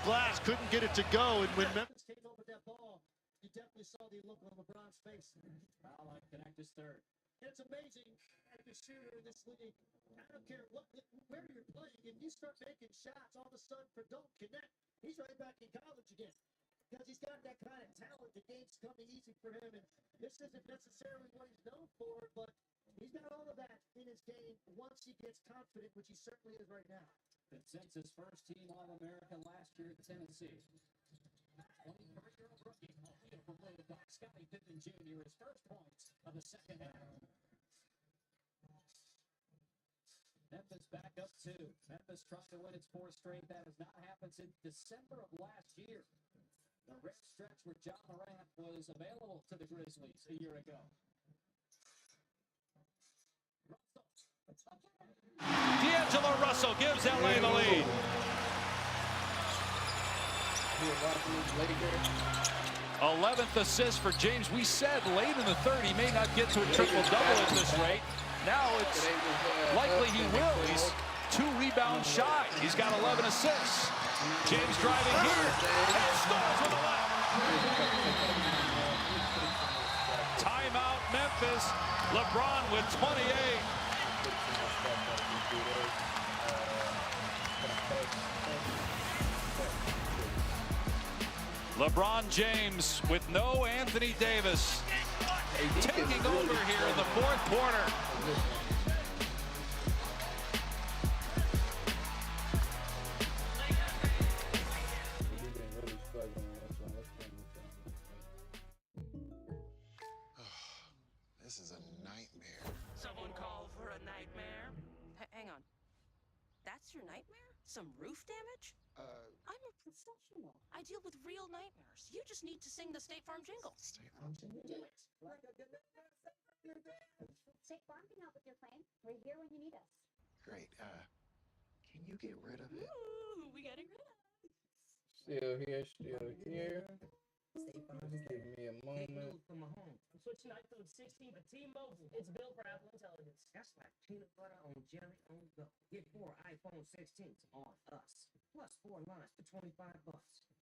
glass, couldn't get it to go, and when Memphis came over that ball, you definitely saw the look on LeBron's face. Foul line connect his third. And it's amazing as a shooter in this league. I don't care where you're playing, if you start making shots, all of a sudden for don't connect, he's right back in college again. Because he's got that kind of talent, the game's coming easy for him, and this isn't necessarily what he's known for, but he's got all of that in his game once he gets confident, which he certainly is right now. Consensus first team All-America last year at Tennessee. 23-year-old rookie, promoted by Scottie Pippen Jr. His first points of the second half. Memphis back up two. Memphis trying to win its fourth straight. That has not happened since December of last year. The rare stretch where John Morant was available to the Grizzlies a year ago. D'Angelo Russell gives LA the lead. 11th assist for James. We said late in the third he may not get to a triple-double at this rate. Now it's likely he will. He's 2 rebounds shy. He's got 11 assists. James driving here and scores with a left. Timeout Memphis. LeBron with 28. LeBron James with no Anthony Davis taking over here in the fourth quarter. This is a nightmare. Someone called for a nightmare? Hang on. That's your nightmare? Some roof damage? I'm a professional. I deal with real nightmares. You just need to sing the State Farm jingle. State Farm jingle? Do it. State Farm can help with your claim. We're here when you need us. Great. Can you get rid of it? Ooh, we got it rid of. Still here, still here. Give me a moment. From my home. I'm switching to iPhone 16 for T-Mobile. It's built for Apple Intelligence. That's like peanut butter on jelly on the go. Get 4 iPhone 16s on us. Plus 4 lines for $25.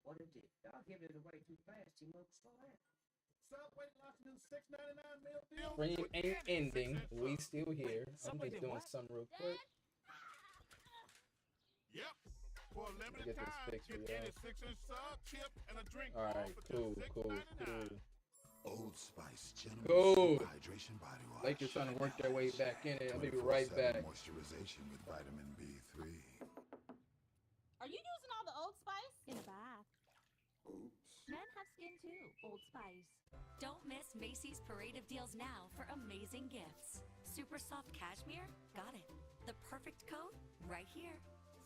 What it did. I'll give it away too fast. T-Mobile slow down. Subway lost new $6.99 meal deal. Stream ain't ending. We still here. I'm just doing something real quick. Yep. For a limited Get this time, fixed, get y'all. any 6-inch sub, chip, and a drink. Alright, cool. Old Spice Gentleman's Cool. Hydration Body Wash. Like you're trying to work their way back in it. I'll be right back. Moisturization with vitamin B3. Are you using all the Old Spice? In a bath. Oops. Men have skin too. Old Spice. Don't miss Macy's Parade of Deals now for amazing gifts. Super soft cashmere? Got it. The perfect coat? Right here.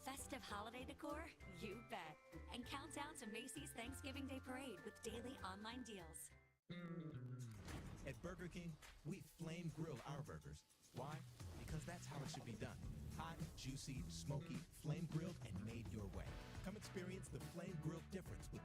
Festive holiday decor? You bet. And count down to Macy's Thanksgiving Day Parade with daily online deals. At Burger King, we flame grill our burgers. Why? Because that's how it should be done. Hot, juicy, smoky, flame grilled, and made your way. Come experience the flame grill difference with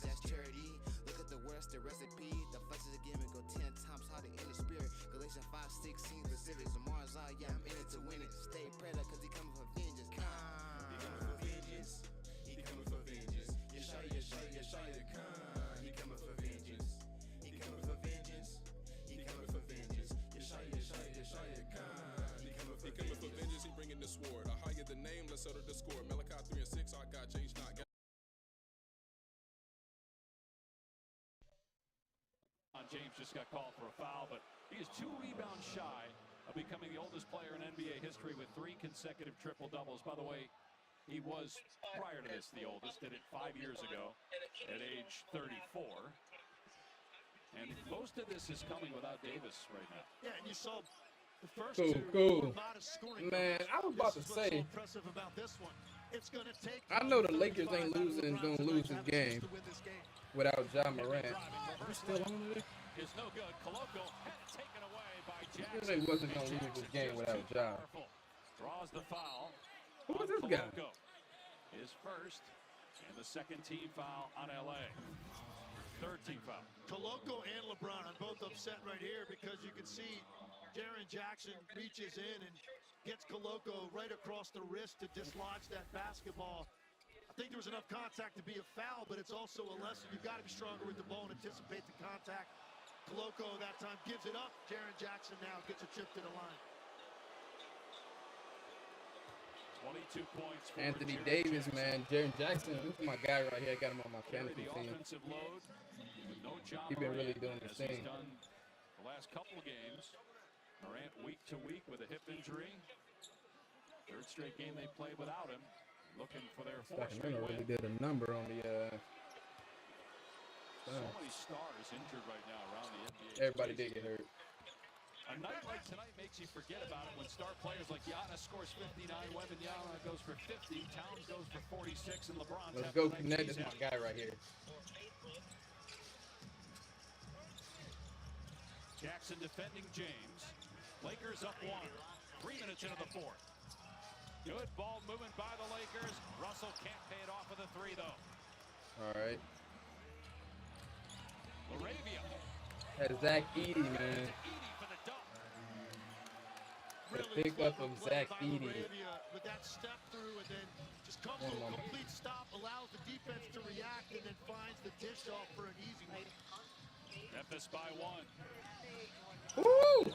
that's charity. Look at the worst, the recipe. The flex is a gimmick, go 10 times harder in the spirit. Galatians 5:16 specifics. Tomorrow's all, yeah, I'm in it to win it. Stay predator, cause he coming for vengeance. He coming for vengeance. He coming for vengeance. Yeshaya, Yeshaya, Yeshaya, Khan. He coming for vengeance. He coming for vengeance. He coming for vengeance. Yeshaya, Yeshaya, Yeshaya, Khan. He coming for vengeance. He bringing the sword. I higher the name, let's settle the score. Malachi 3 and 6, I got changed, not got. LeBron James just got called for a foul, but he is 2 rebounds shy of becoming the oldest player in NBA history with 3 consecutive triple-doubles. By the way, he was, prior to this, the oldest. Did it 5 years ago at age 34. And most of this is coming without Davis right now. Yeah, and you saw the first Cool. Man, I was about to say, it's gonna take I know the Lakers ain't gonna lose this game without Ja Morant. Are still on it? Is no good. Koloko had it taken away by Jackson. They wasn't gonna lose this game without Ja. Draws the foul. Who is this guy? His first and the second team foul on LA. Third team foul. Koloko and LeBron are both upset right here because you can see Jaren Jackson reaches in and gets Koloko right across the wrist to dislodge that basketball. I think there was enough contact to be a foul, but it's also a lesson. You've got to be stronger with the ball and anticipate the contact. Koloko that time gives it up. Jaren Jackson now gets a trip to the line. 22 points for Anthony Jaren Davis, Jackson. man. Jaren Jackson, this is my guy right here. I got him on my fantasy The team. offensive load with no Ja He been really Morant, doing his as he's thing. done the last couple of games. Morant week to week with a hip injury. Third straight game they play without him. Looking for their fourth straight Sacramento win. really did a number on the. So many stars injured right now around the NBA. Everybody did get hurt. A night like tonight makes you forget about it when star players like Giannis scores 59, Wembanyama goes for 50, Towns goes for 46, and LeBron. Let's go connect. This is my guy right here. Jackson defending James. Lakers up 1. 3 minutes into the fourth. Good ball movement by the Lakers. Russell can't pay it off with a 3 though. All right. Laravia. That's Zach Edey, man. The pickup of Zach Edey. With that step through and then just comes to a complete stop, allows the defense to react, and then finds the dish off for an easy one. Memphis by 1. Woo!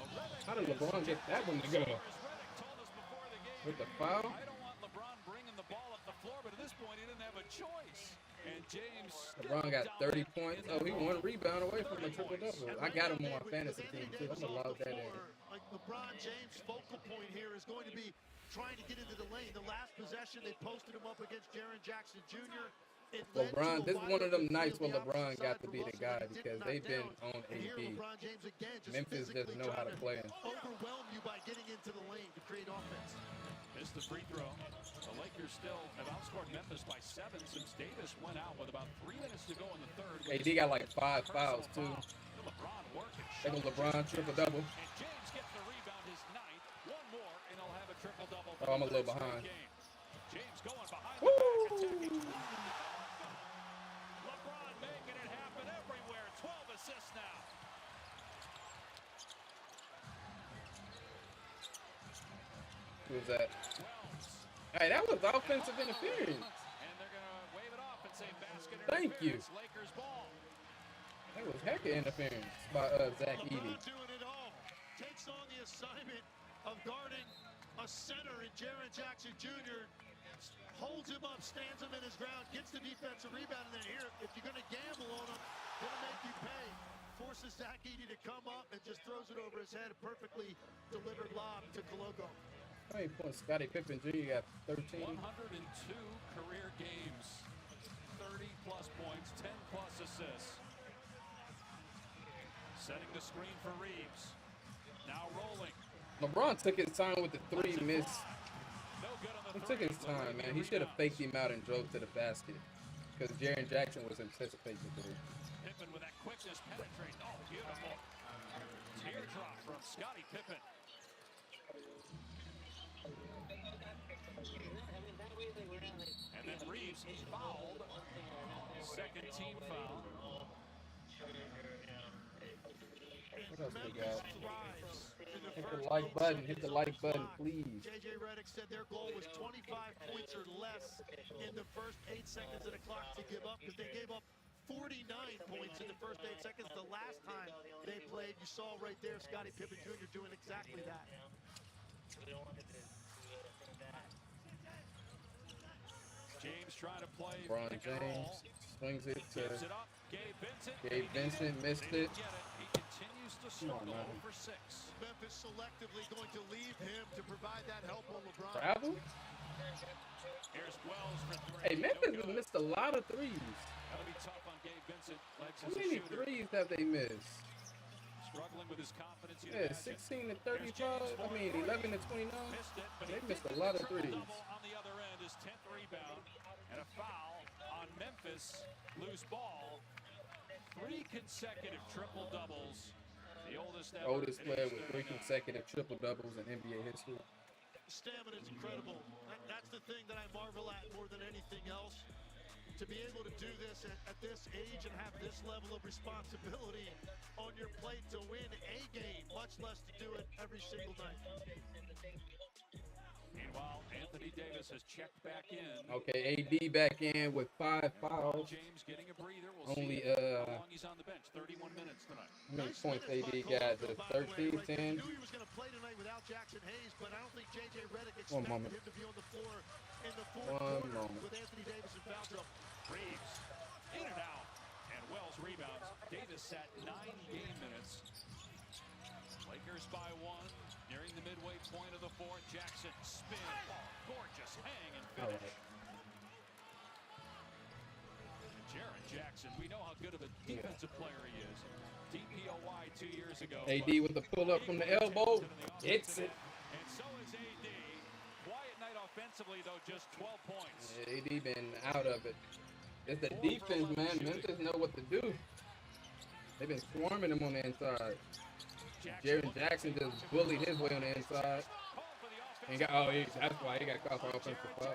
How did LeBron get that one to go? With the foul? I don't want LeBron bringing the ball up the floor, but at this point he didn't have a choice. And James. LeBron got 30 points. Oh, he 1 rebound away from a triple-double. I got him on my fantasy team, too. I'm going to log that in. Like LeBron James' focal point here is going to be trying to get into the lane. The last possession, they posted him up against Jaren Jackson Jr. LeBron, this is one of them nights where LeBron got to be the guy because they've been on AD. Memphis doesn't know how to play him. Overwhelm you by getting into the lane to create offense. Missed the free throw. The Lakers still have outscored Memphis by 7 since Davis went out with about 3 minutes to go in the third. AD got like 5 fouls, too. They go LeBron, triple-double. And James gets the rebound, his 9th. 1 more, and he'll have a triple-double. Oh, I'm a little behind. James going behind the back, attacking. LeBron making it happen everywhere. 12 assists now. Who was that? Hey, that was offensive interference. And they're going to wave it off and say basket Thank you. Lakers ball. That was heck of interference by Zach Edey. Doing it all. Takes on the assignment of guarding a center in Jaren Jackson Jr. Holds him up, stands him in his ground, gets the defensive rebound, and then here, if you're going to gamble on him, going to make you pay. Forces Zach Edey to come up and just throws it over his head. A perfectly delivered lob to Koloko. How many points Scottie Pippen Jr. got? 13? 102 career games. 30-plus points, 10-plus assists. Setting the screen for Reeves. Now rolling. LeBron took his time with the 3 miss. He took his time, man. He should have faked him out and drove to the basket because Jaren Jackson was anticipating the 3. Pippen with that quickness penetrating. Oh, beautiful. Teardrop from Scottie Pippen. And then Reeves fouled. Second team foul. What else we got? Hit the like button. Hit the like button, please. JJ Redick said their goal was 25 points or less in the first 8 seconds of the clock to give up because they gave up 49 points in the first 8 seconds the last time they played. You saw right there Scottie Pippen Jr. doing exactly that. James trying to play. Bronny James swings it to Gives it up. Gabe Vincent. Gabe Vincent, missed it. He continues to struggle for 6. Memphis selectively going to leave him to provide that help on LeBron. Travel? Here's Wells for 3. Hey, Memphis has missed a lot of threes. That'll be tough on Gabe Vincent. How many threes have they missed? Struggling with his confidence. Yeah, 16 to 35. I mean, 11 to 29. They missed a lot of threes. On the other end, his 10th rebound and a foul on Memphis. Loose ball. 3 consecutive triple doubles. The oldest ever. Oldest player with 3 consecutive triple doubles in NBA history. Stamina is incredible. That's the thing that I marvel at more than anything else. To be able to do this at this age and have this level of responsibility on your plate to win a game, much less to do it every single night. Meanwhile, Anthony Davis has checked back in. Okay, AD back in with 5 fouls. James getting a breather. We'll Only see how long he's on the bench. 31 minutes tonight. How many points AD got? Just 13, 10. Knew he was going to play tonight without Jackson Hayes, but I don't think JJ Redick One expected moment. him to be on the floor in the fourth One quarter moment. with Anthony Davis in foul trouble. Reeves in and out, and Wells rebounds. Davis sat 9 game minutes. Lakers by 1, nearing the midway point of the fourth. Jackson spin, gorgeous hang and finish. And Jaren Jackson, we know how good of a defensive player he is. DPOY 2 years ago. AD with the pull up from the elbow. Hits it. And so is AD. Quiet night offensively, though, just 12 points. Yeah, AD been out of it. It's the defense, man. Memphis know what to do. They've been swarming him on the inside. Jaren Jackson just bullied his way on the inside. And that's why he got caught for offensive foul.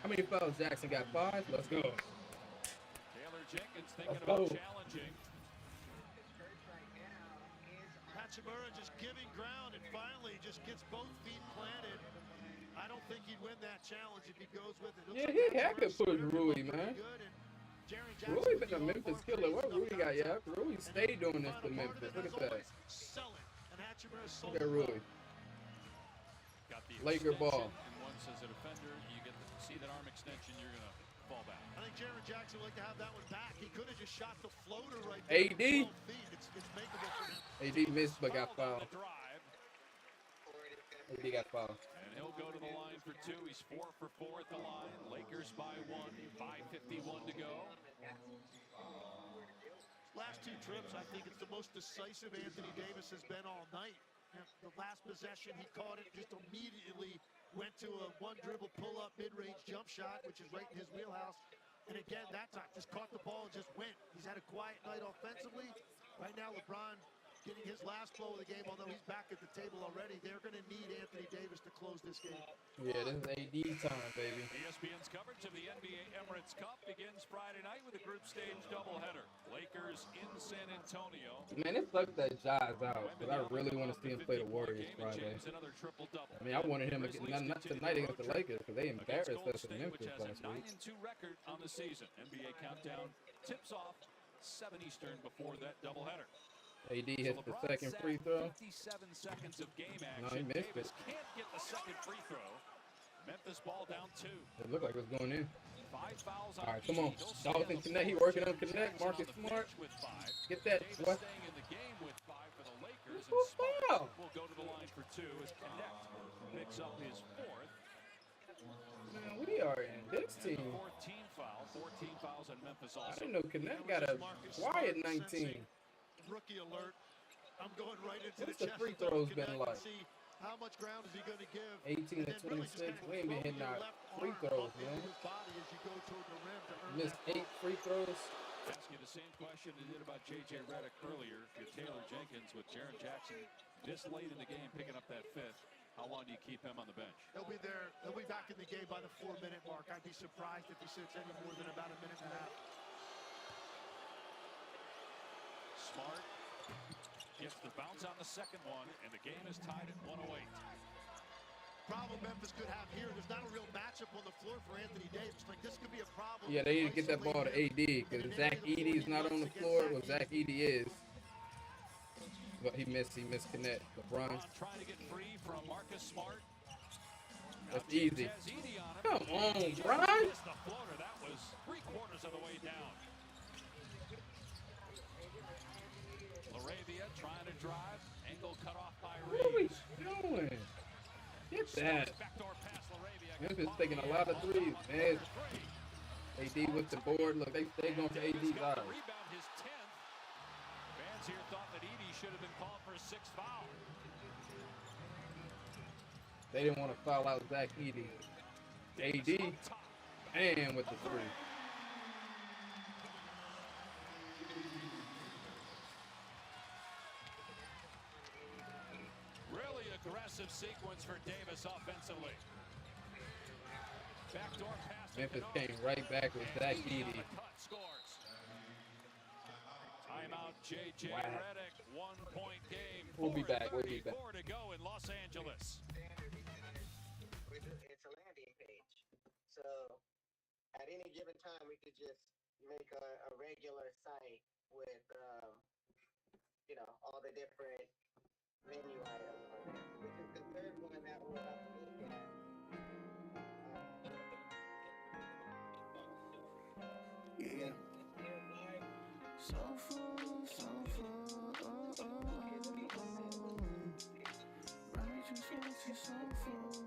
How many fouls Jackson got? 5? Let's go. Taylor Jenkins thinking about challenging. Hachimura just giving ground and finally just gets both feet planted. I don't think he'd win that challenge if he goes with it. Yeah, he had to push Rui, man. Rui been a Memphis killer. What Rui got? Yeah, Rui stayed doing this to Memphis. Look at that. Look at Rui. Laker ball. And once as a defender, you get to see that arm extension, you're going to fall back. I think Jaren Jackson would like to have that one back. He could have just shot the floater right there. AD. It's makeable for him. AD missed but got fouled. AD got fouled. And he'll go to the line for 2. He's 4 for 4 at the line. Lakers by 1. 5:51 to go. Last 2 trips, I think it's the most decisive Anthony Davis has been all night. The last possession, he caught it, just immediately went to a 1-dribble pull-up mid-range jump shot, which is right in his wheelhouse. And again, that time, just caught the ball and just went. He's had a quiet night offensively. Right now, LeBron getting his last blow of the game, although he's back at the table already. They're going to need Anthony Davis to close this game. Yeah, this is AD time, baby. ESPN's coverage of the NBA Emirates Cup begins Friday night with a group stage doubleheader. Lakers in San Antonio. Man, it sucks that Ja's out, because I really want to see him play the Warriors Friday. I mean, I wanted him to get, not tonight against the Lakers, because they embarrassed us in Memphis last week. 9-2 record on the season. NBA countdown tips off 7 Eastern before that doubleheader. AD hits the second free throw. 57 seconds of game action. No, he missed Davis it. can't get the second free throw. Memphis ball down 2. It looked like it was going in. 5 fouls on All right, come on. He'll Dalton stay connect. He on the working on floor. connect. Jackson Marcus on the Smart. bench with 5. Get that. Davis What? staying in the game with 5 for the Lakers. And Who's Smart foul? will go to the line for 2 as Connect picks up his 4th. Man, we are in this team. 14 fouls on Memphis also. I didn't know Connect got a quiet 19. Rookie alert. I'm going right into What's the the free chest with throws Connect been and like? see how much ground is he going to give. 18 to 26. We ain't been hitting our free throws, man. Missed 8 free throws. Ask you the same question I did about J.J. Redick earlier. If you're Taylor Jenkins with Jaren Jackson this late in the game picking up that 5th, how long do you keep him on the bench? He'll be there. He'll be back in the game by the 4-minute mark. I'd be surprised if he sits any more than about a minute and a half. Smart gets the bounce on the second one, and the game is tied at 108. Problem Memphis could have here, there's not a real matchup on the floor for Anthony Davis. Like, this could be a problem. Yeah, they need to get that ball to AD, because Zach Edey's not on the floor. Well, Zach Edey is. But he missed Connect. LeBron. Trying to get free from Marcus Smart. That's easy. Come on, Bron. The floater, that was 3/4 of the way down. drive. Angle cut off by What are we Reeves. doing? Get that. Backdoor pass, LaRavia. Memphis taking a lot of threes, man. AD with the board. Look, they going for AD's eyes. Rebound his 10th. Fans here thought that Edey should have been called for a 6th foul. They didn't want to foul out Zach Edey. AD and with the three. Really aggressive sequence for Davis offensively. Backdoor pass. Memphis came right back with Zach Edey. Scores. Timeout, J.J. Wow. Redick. 1-point game. We'll be back. We'll be back. 4 to go in Los Angeles. It's a landing page. So at any given time, we could just make a regular site with, all the different menu items on there. Which is the third one that we're about to look at. Yeah. So full, so full. Righteous, righteous, so full.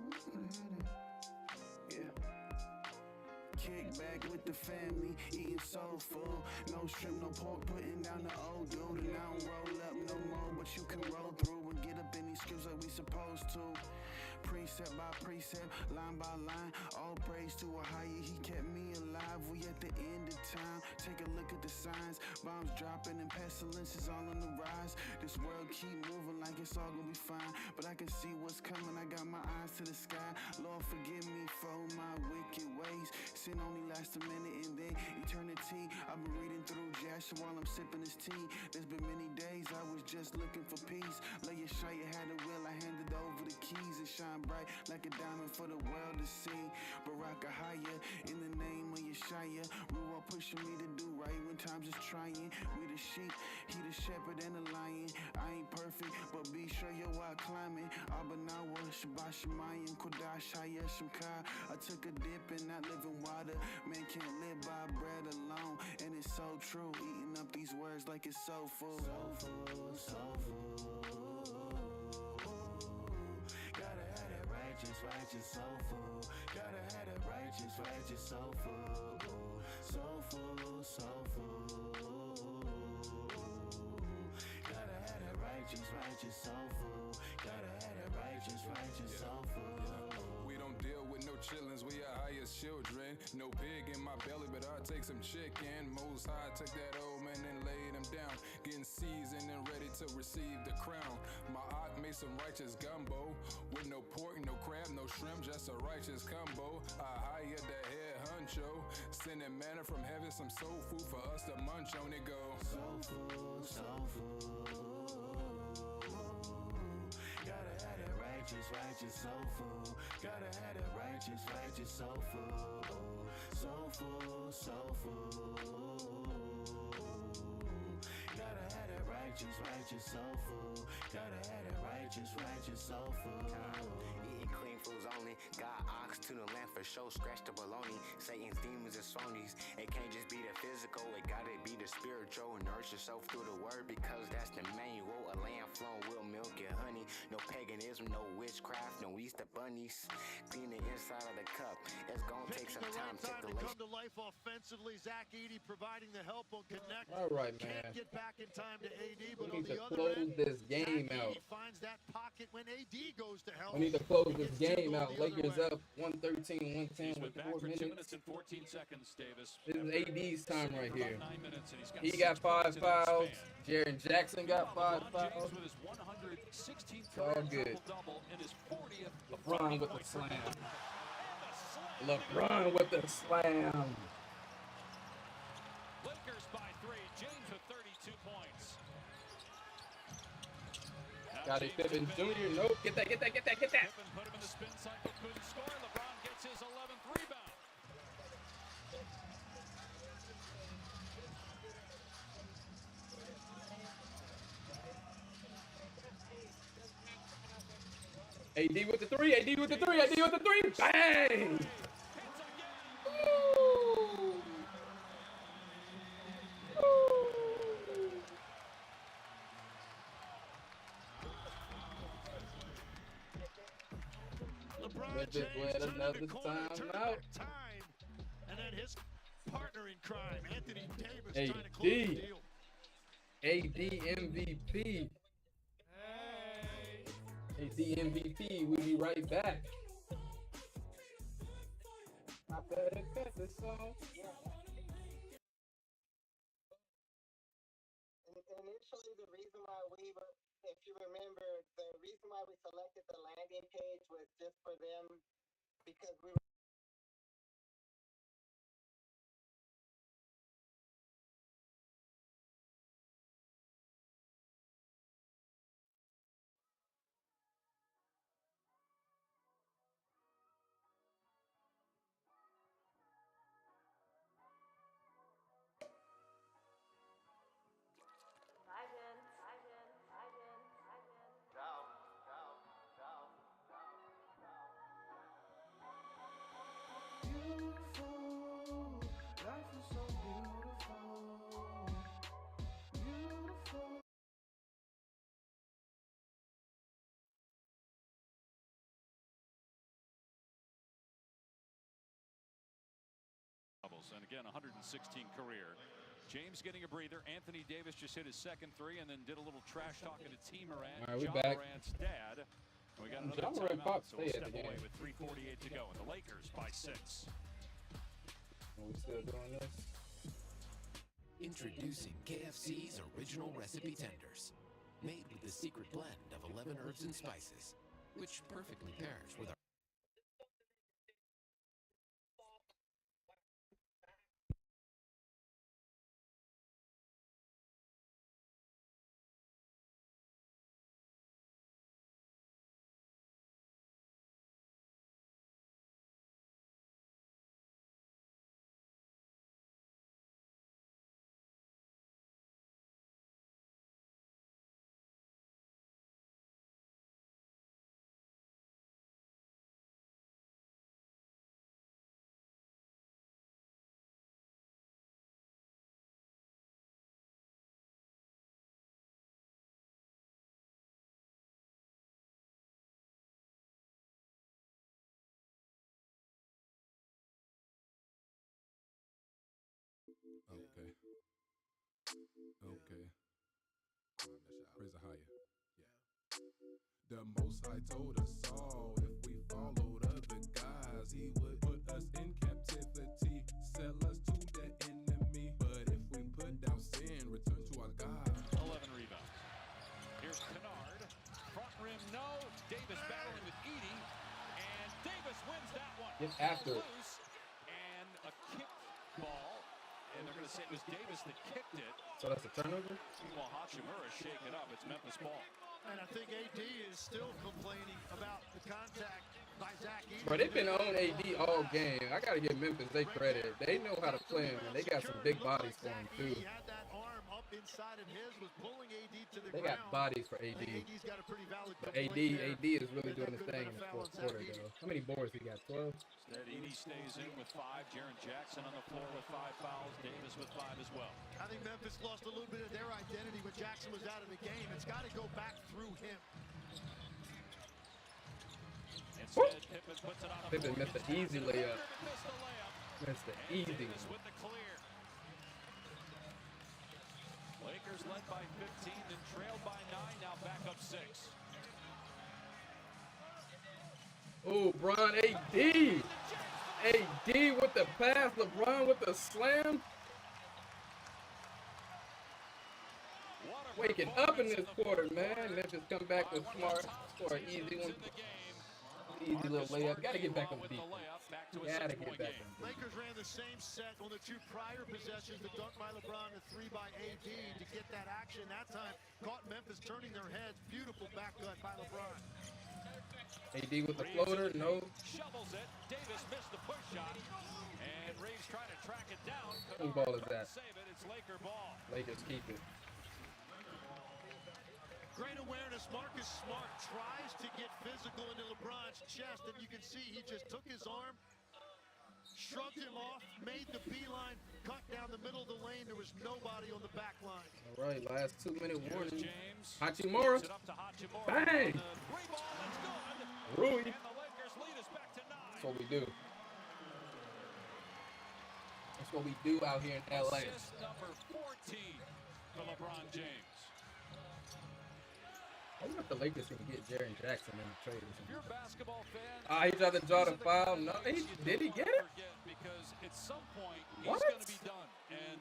Yeah. Kick back with the family, eating soul food. No shrimp, no pork, putting down the old dude. And I don't roll up no more, but you can roll through and get up in these scripts like we supposed to. Precept by precept, line by line, all praise to a higher, he kept me alive. We at the end of time, take a look at the signs. Bombs dropping and pestilences all on the rise. This world keep moving like it's all gonna be fine, but I can see what's coming, I got my eyes to the sky. Lord forgive me for my wicked ways. Sin only lasts a minute and then eternity. I've been reading through Jasher while I'm sipping this tea. There's been many days I was just looking for peace. Lay Shia had a will, I handed over the keys and shine bright like a diamond for the world to see. Baraka higher in the name of Yeshaya. Ruah pushing me to do right when times is trying. We the sheep, he the shepherd and the lion. I ain't perfect, but be sure you're while climbing. Abanawa, Shabbat Shemayim, Kodash, Hayeshim Kai. I took a dip in not living water. Man can't live by bread alone, and it's so true. Eating up these words like it's so full. So full, so full. Gotta have that righteous, righteous, so full. Gotta have that righteous, righteous, so full. So full, so full. Gotta have that righteous, righteous, so full. Gotta have that righteous, righteous, so full. We don't deal with no chillins, we are highest children. No pig in my belly, but I'll take some chicken. Most High took that old man and laid him down, getting seasoned and ready to receive the crown. My aunt made some righteous gumbo with no pork, no crab, no shrimp, just a righteous combo. I hired the head honcho, sending manna from heaven, some soul food for us to munch on. It go so full, so full. Gotta have that righteous, righteous, so full. Gotta have that righteous, righteous, so full. So full, so full. Gotta have that righteous, righteous, so full. Gotta have that righteous, righteous, so full. Eating clean foods only. Got ox to the land for show. Scratch the baloney. Satan's demons and phonies. It can't just be the physical. It gotta be the spiritual. Nourish yourself through the word, because that's the manual. A lamb flown with milk and honey. No paganism, no witchcraft, no Easter bunnies. Clean the inside of the cup. It's gonna take some time to come to life offensively. Zach Edey providing the help on connect. All right, man. Can't get back in time to AD, but We on need the to other close end, this game Zach out. Edey finds that pocket when AD goes to help. We need to close this game out. Lakers up 113, 110 with 4 2 minutes. minutes and 14 seconds, Davis. This is AD's time right here. 9 minutes, and He got 5 fouls. Jaron Jackson got 5 fouls. With his 116th It's all good. double and his 40th. LeBron with the slam. LeBron with the slam. Lakers by 3. James with 32 points. Got it, Pippen Jr. Nope. Get that, get that, get that, get that. Pippen put him in the spin cycle, couldn't score. LeBron gets his 11th rebound. AD with the 3, AD with the 3, AD with the 3. Bang! Ooh. Ooh. Memphis with another timeout. And then his partner in crime, Anthony Davis, AD. trying to close the deal. AD MVP. AD MVP. We'll be right back. I better cut this song. Initially, the reason why if you remember, the reason why we selected the landing page was just for them because we were. And again, 116 career. James getting a breather. Anthony Davis just hit his second three and then did a little trash talking to T. Morant. All right, we John back. Morant's dad. We got another John Morant timeout, popped so we'll stay at step the away game. with 3:48 to go. And the Lakers by 6. Are we still doing this? Introducing KFC's original recipe tenders, made with the secret blend of 11 herbs and spices, which perfectly pairs with our Okay. Praise the higher. Yeah. The Most High told us all if we followed other guys, he would put us in captivity, sell us to the enemy. But if we put down sin, return to our God. 11 rebounds. Here's Kennard. Front rim, no. Davis battling with Edey. And Davis wins that one. Get after it. Loose. And a kick ball. And they're going to say it was Davis that kicked it. So that's a turnover? Meanwhile, Hachimura shake it up. It's Memphis ball. And I think AD is still complaining about the contact by Zach Edey. Bro, they've been on AD all game. I got to give Memphis their credit. They know how to play him, and they got some big bodies for him, too. He had that arm up inside of his, was pulling AD to the They ground. got bodies for AD. AD's got a pretty valid But complaint there. AD is really doing his thing in the fourth quarter, though. How many boards he got? 12? Instead, Edey stays in with 5. Jaren Jackson on the floor with 5 fouls. Davis with 5 as well. I think Memphis lost a little bit of their identity when Jackson was out of the game. It's got to go back through him. Instead, Pippen puts it on a Pippen missed the easy layup. Missed the easy Davis one. with the clear. Lakers led by 15, then trailed by 9, now back up 6. Oh, Bron, AD. AD with the pass. LeBron with the slam. Waking up in this quarter, man. Memphis come back with smart. Score an easy one. Easy little layup. Got to get back on the defense. Got to get back on defense. Lakers ran the same set on the 2 prior possessions. The dunk by LeBron, the 3 by AD to get that action. That time caught Memphis turning their heads. Beautiful back cut by LeBron. AD with the floater, no. Shovels it. Davis missed the push shot. And Reeves trying to track it down. Whose ball is that? Save it. It's Laker ball. Lakers keep it. Great awareness. Marcus Smart tries to get physical into LeBron's chest, and you can see he just took his arm, shrugged him off, made the beeline, cut down the middle of the lane. There was nobody on the back line. All right, last 2-minute warning. James. Hachimura. Bang! Rui. And the Lakers lead us back to That's what we do. That's what we do out here in LA. Assist number 14 for LeBron James. I wonder if the Lakers can get Jaren Jackson in the trade. If you're a basketball fan, he tried to draw the foul. No, did he get it? Because at some point What? he's going to be done, and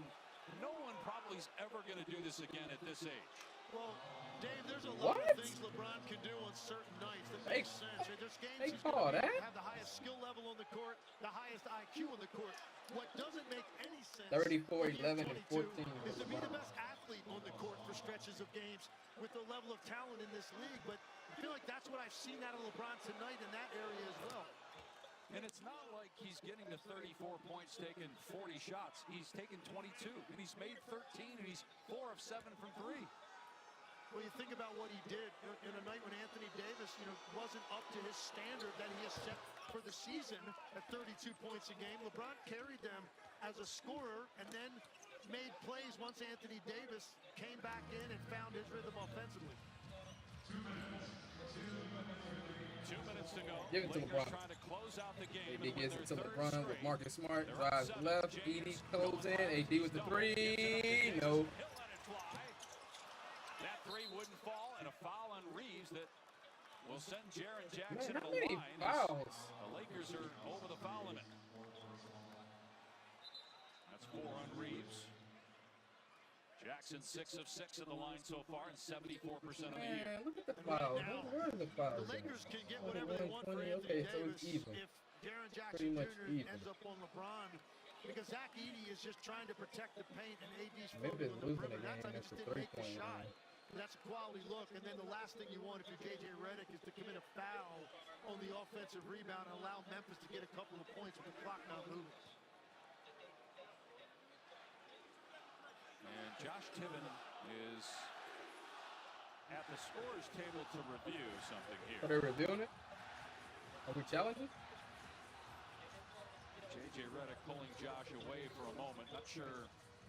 no one probably is ever going to do this again at this age. Well, Dave, there's a lot of things LeBron can do on certain nights that make sense. There's games he's going to have the highest skill level on the court, the highest IQ on the court. What doesn't make any sense 34, 11, and 14 is to be the best athlete on the court for stretches of games with the level of talent in this league. But I feel like that's what I've seen out of LeBron tonight in that area as well. And it's not like he's getting to 34 points, taking 40 shots. He's taken 22, and he's made 13, and he's 4 of 7 from 3. Well, you think about what he did in a night when Anthony Davis, wasn't up to his standard that he has set for the season at 32 points a game. LeBron carried them as a scorer and then made plays once Anthony Davis came back in and found his rhythm offensively. 2 minutes to go. Give it to Lakers LeBron. trying to close out the game. AD gives it to Third LeBron with straight. Marcus Smart. They're Drives up 7. left. James ED goes in. AD with the 3. No. He'll let it fly. That 3 wouldn't fall, and a foul on Reeves that will send Jaren Jackson Man, to how the many line. fouls? The Lakers are over the foul limit. That's 4 on Reeves. Jackson 6 of 6 at the line so far, and 74% of the year. Man, look at the fouls. Where are the fouls? The Lakers can get Oh, whatever they want for Anthony okay, so Davis it's even. if Jaren Pretty Jackson much Jr. even. ends up on LeBron, because Zach Edey is just trying to protect the paint and AD's Maybe floating they're on the losing perimeter. That again. time he That's just the didn't make the 3-point shot. line. That's a quality look, and then the last thing you want if you're J.J. Redick is to commit a foul on the offensive rebound and allow Memphis to get a couple of points with the clock not moving. And Josh Tibbin is at the scorer's table to review something here. Are they reviewing it? Are we challenging? J.J. Redick pulling Josh away for a moment. Not sure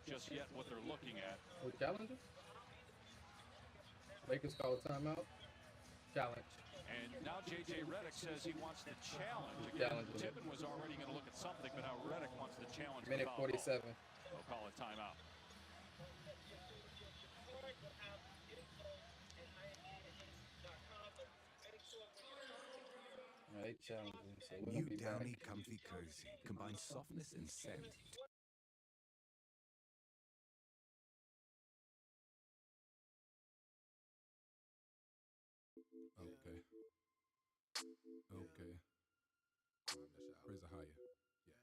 just yet what they're looking at. Are we challenging? Lakers call a timeout. Challenge. And now J.J. Redick says he wants to challenge. Challenge. Tibbin was already going to look at something, but now Redick wants to challenge. Minute the foul 47. call. They'll call a timeout. Right, challenging. So we'll New be Downy back. Comfy Cozy combines softness and scent. Okay. Okay. Raise it higher. Yeah.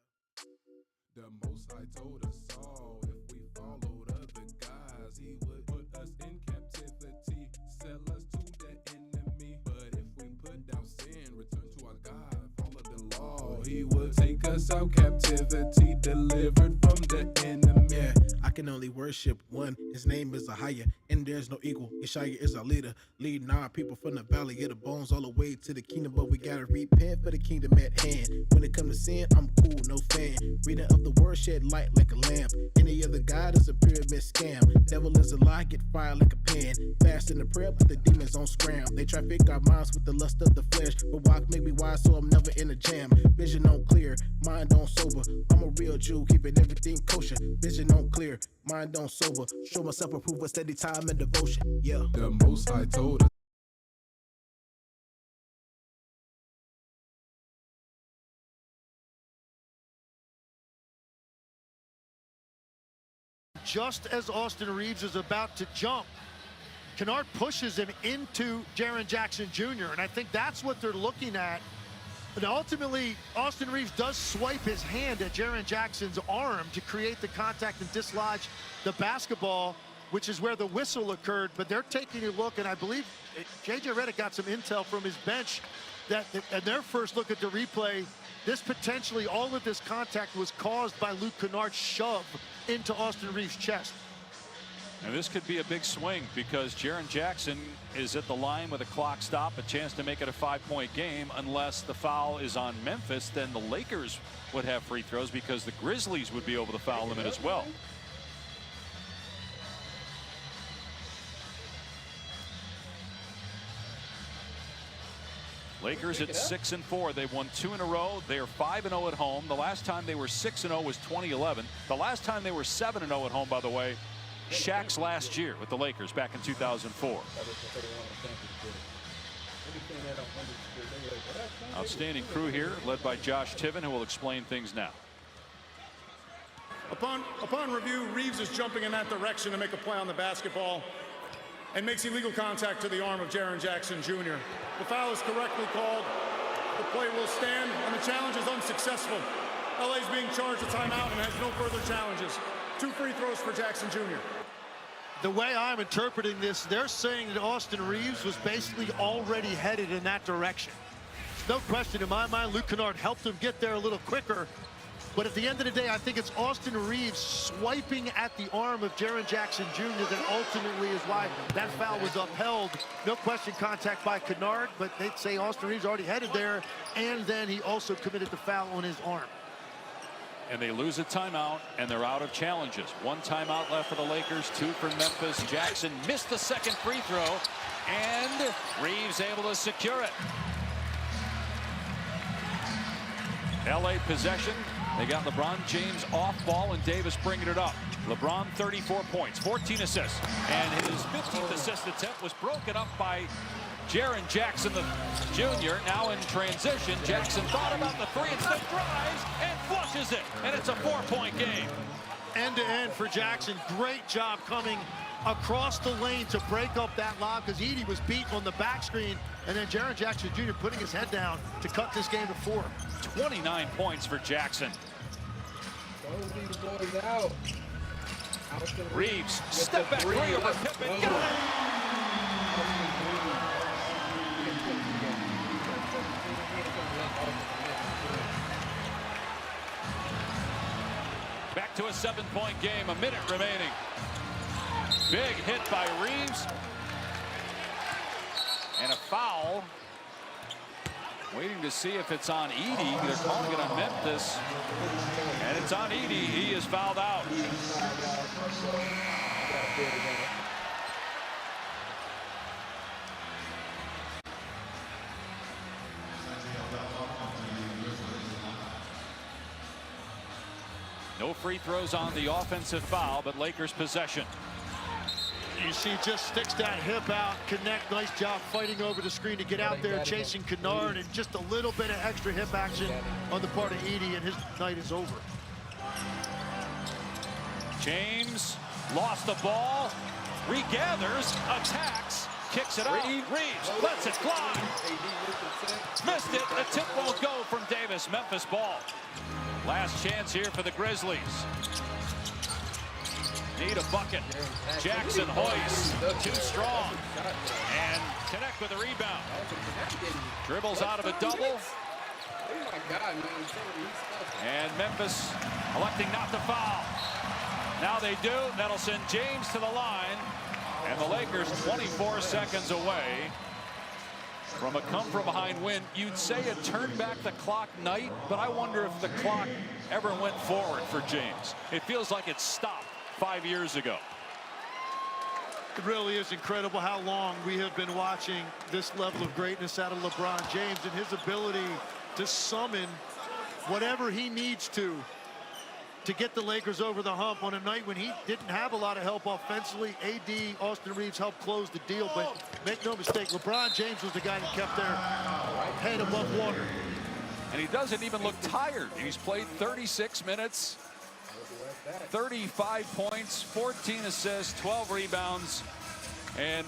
The Most High told us all if we followed other guys, He would put us in captivity, sell us to the enemy. But if we put down sin, return to our God, follow the law, He would take us out captivity, delivered from the enemy. Yeah, I can only worship one. His name is Ahia, and there's no equal. Yeshaya is our leader, leading our people from the valley of the bones all the way to the kingdom. But we gotta repent for the kingdom at hand. When it comes to sin, I'm cool, no fan. Reading of the word shed light like a lamp. Any other God is a pyramid scam. Devil is a lie, get fire like a pan. Fast in the prayer, but the demons on scram. They traffic our minds with the lust of the flesh. But walk make me wise, so I'm never in a jam. Vision on clear, mind on sober. I'm a real Jew, keeping everything kosher. Vision on clear, mind on sober. Show myself approval, steady time and devotion. Yeah. The Most High told us. Just as Austin Reeves is about to jump, Kennard pushes him into Jaren Jackson Jr., and I think that's what they're looking at. And ultimately, Austin Reeves does swipe his hand at Jaren Jackson's arm to create the contact and dislodge the basketball, which is where the whistle occurred. But they're taking a look, and I believe J.J. Redick got some intel from his bench that in their first look at the replay, this potentially, all of this contact was caused by Luke Kennard's shove into Austin Reeves' chest. And this could be a big swing because Jaren Jackson is at the line with a clock stop, a chance to make it a 5-point game. Unless the foul is on Memphis, then the Lakers would have free throws because the Grizzlies would be over the foul limit as well. Lakers at 6-4. They've won 2 in a row. They are 5-0 at home. The last time they were 6-0 was 2011. The last time they were 7-0 at home, by the way, Shaq's last year with the Lakers back in 2004. Outstanding crew here, led by Josh Tiven, who will explain things now. Upon review, Reeves is jumping in that direction to make a play on the basketball and makes illegal contact to the arm of Jaren Jackson Jr. The foul is correctly called. The play will stand, and the challenge is unsuccessful. LA is being charged a timeout and has no further challenges. 2 free throws for Jackson Jr. The way I'm interpreting this, they're saying that Austin Reeves was basically already headed in that direction. No question in my mind, Luke Kennard helped him get there a little quicker. But at the end of the day, I think it's Austin Reeves swiping at the arm of Jaren Jackson Jr. that ultimately is why that foul was upheld. No question contact by Kennard, but they'd say Austin Reeves already headed there, and then he also committed the foul on his arm. And they lose a timeout, and they're out of challenges. 1 timeout left for the Lakers, 2 for Memphis. Jackson missed the second free throw, and Reeves able to secure it. LA possession. They got LeBron James off ball and Davis bringing it up. LeBron 34 points, 14 assists, and his 15th assist attempt was broken up by Jaren Jackson Jr. Now in transition, Jackson thought about the 3, instead drives and flushes it, and it's a 4-point game. End-to-end for Jackson. Great job coming across the lane to break up that lob because Edey was beat on the back screen, and then Jaren Jackson Jr. putting his head down to cut this game to 4. 29 points for Jackson. Reeves, step back 3 over Pippen. Got it! Back to a 7-point game, a minute remaining. Big hit by Reeves. And a foul. Waiting to see if it's on Edey. They're calling it on Memphis. And it's on Edey. He is fouled out. No free throws on the offensive foul, but Lakers possession. You see, just sticks that hip out, connect, nice job fighting over the screen to get out there, chasing Kennard, and just a little bit of extra hip action on the part of Edey, and his night is over. James lost the ball, regathers, attacks, kicks it out. Reeves lets it fly. Missed it. The tip won't go from Davis. Memphis ball. Last chance here for the Grizzlies. Need a bucket. Jackson hoists. Too strong. And connect with a rebound. Dribbles out of a double. Oh my God, man. And Memphis electing not to foul. Now they do. That'll send James to the line. And the Lakers 24 seconds away from a come-from-behind win. You'd say it turned back the clock night, but I wonder if the clock ever went forward for James. It feels like it stopped 5 years ago. It really is incredible how long we have been watching this level of greatness out of LeBron James and his ability to summon whatever he needs to get the Lakers over the hump on a night when he didn't have a lot of help offensively. AD, Austin Reeves helped close the deal, but make no mistake, LeBron James was the guy that kept their head above water. And he doesn't even look tired. He's played 36 minutes, 35 points, 14 assists, 12 rebounds, and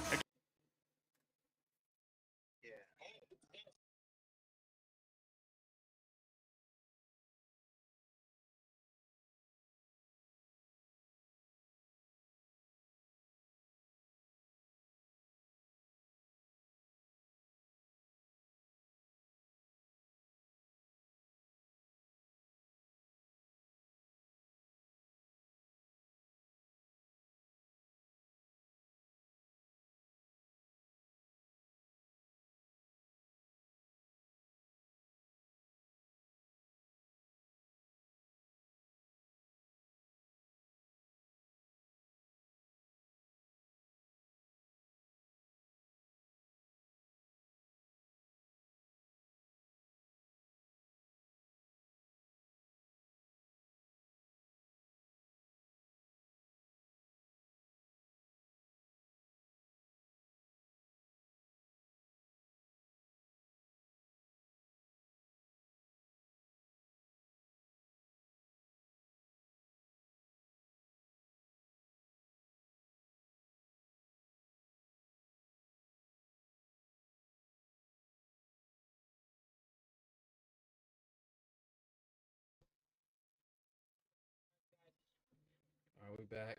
back.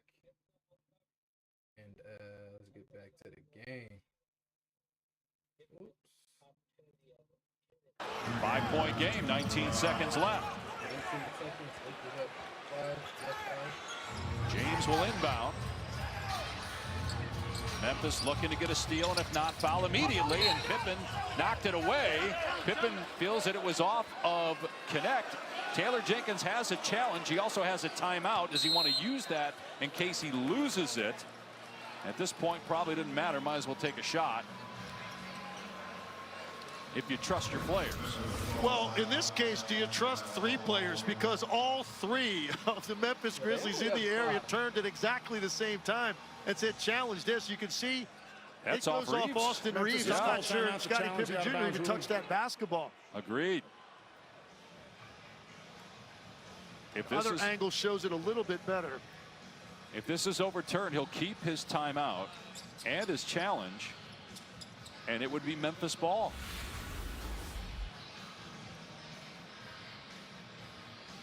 And let's get back to the game. Oops. 5-point game, 19 seconds left. 19 seconds, up 5. James will inbound. Memphis looking to get a steal, and if not, foul immediately, and Pippen knocked it away. Pippen feels that it was off of Connect. Taylor Jenkins has a challenge. He also has a timeout. Does he want to use that in case he loses it? At this point, probably didn't matter. Might as well take a shot if you trust your players. Well, in this case, do you trust 3 players? Because all 3 of the Memphis Grizzlies in the area turned at exactly the same time and said, challenge this. You can see that's it goes off Austin Reeves. I'm not sure Scottie Pippen Jr. even touched that basketball. Agreed. If this Other angle shows it a little bit better. If this is overturned, he'll keep his timeout and his challenge, and it would be Memphis ball.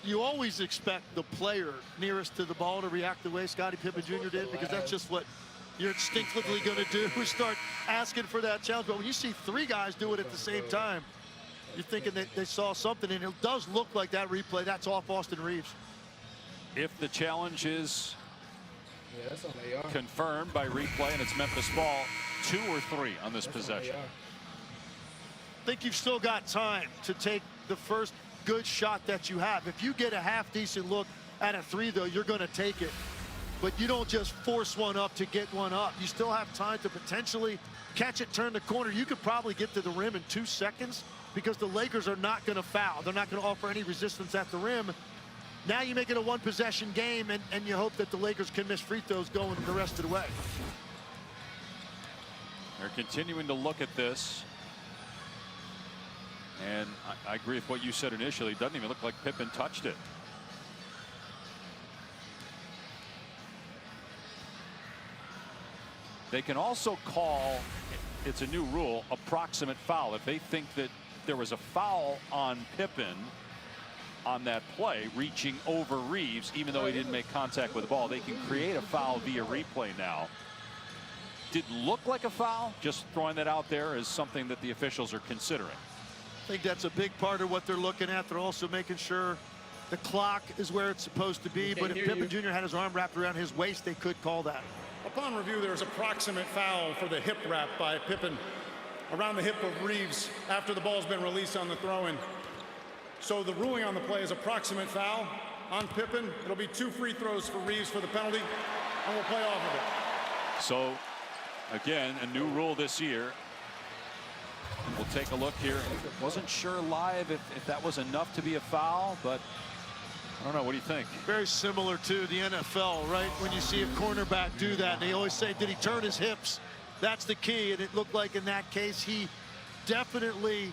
You always expect the player nearest to the ball to react the way Scottie Pippen Jr. did, because that's just what you're instinctively going to do. We start asking for that challenge. But when you see 3 guys do it at the same time, you're thinking that they saw something, and it does look like that replay. That's off Austin Reeves. If the challenge is that's on AR. Confirmed by replay, and it's Memphis ball, 2 or 3 on this possession. I think you've still got time to take the first good shot that you have. If you get a half-decent look at a 3, though, you're going to take it. But you don't just force one up to get one up. You still have time to potentially catch it, turn the corner. You could probably get to the rim in 2 seconds because the Lakers are not going to foul. They're not going to offer any resistance at the rim. Now you make it a 1-possession game, and you hope that the Lakers can miss free throws going the rest of the way. They're continuing to look at this. And I agree with what you said initially. It doesn't even look like Pippen touched it. They can also call, it's a new rule, approximate foul. If they think that there was a foul on Pippen on that play, reaching over Reeves, even though he didn't make contact with the ball, they can create a foul via replay now. Didn't look like a foul, just throwing that out there as something that the officials are considering. I think that's a big part of what they're looking at. They're also making sure the clock is where it's supposed to be. But if Pippen Jr. had his arm wrapped around his waist, they could call that. Upon review, there is approximate foul for the hip wrap by Pippen around the hip of Reeves after the ball's been released on the throw-in. So the ruling on the play is approximate foul on Pippen. It'll be 2 free throws for Reeves for the penalty, and we'll play off of it. So, again, a new rule this year. We'll take a look here. Wasn't sure live if that was enough to be a foul, but I don't know. What do you think? Very similar to the NFL, right? When you see a cornerback do that, they always say, did he turn his hips? That's the key, and it looked like in that case he definitely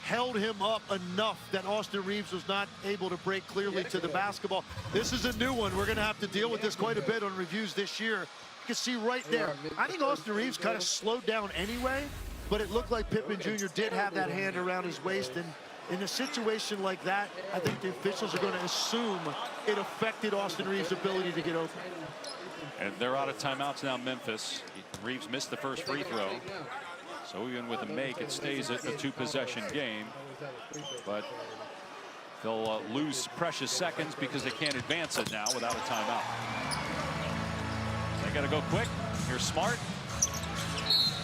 held him up enough that Austin Reeves was not able to break clearly to the basketball. This is a new one. We're going to have to deal with this quite a bit on reviews this year. You can see right there. I think Austin Reeves kind of slowed down anyway, but it looked like Pippen Jr. did have that hand around his waist, and in a situation like that, I think the officials are going to assume it affected Austin Reeves' ability to get open. And they're out of timeouts now, Memphis. Reeves missed the first free throw. So even with a make, it stays at a 2-possession game. But they'll lose precious seconds because they can't advance it now without a timeout. They got to go quick. Here's Smart.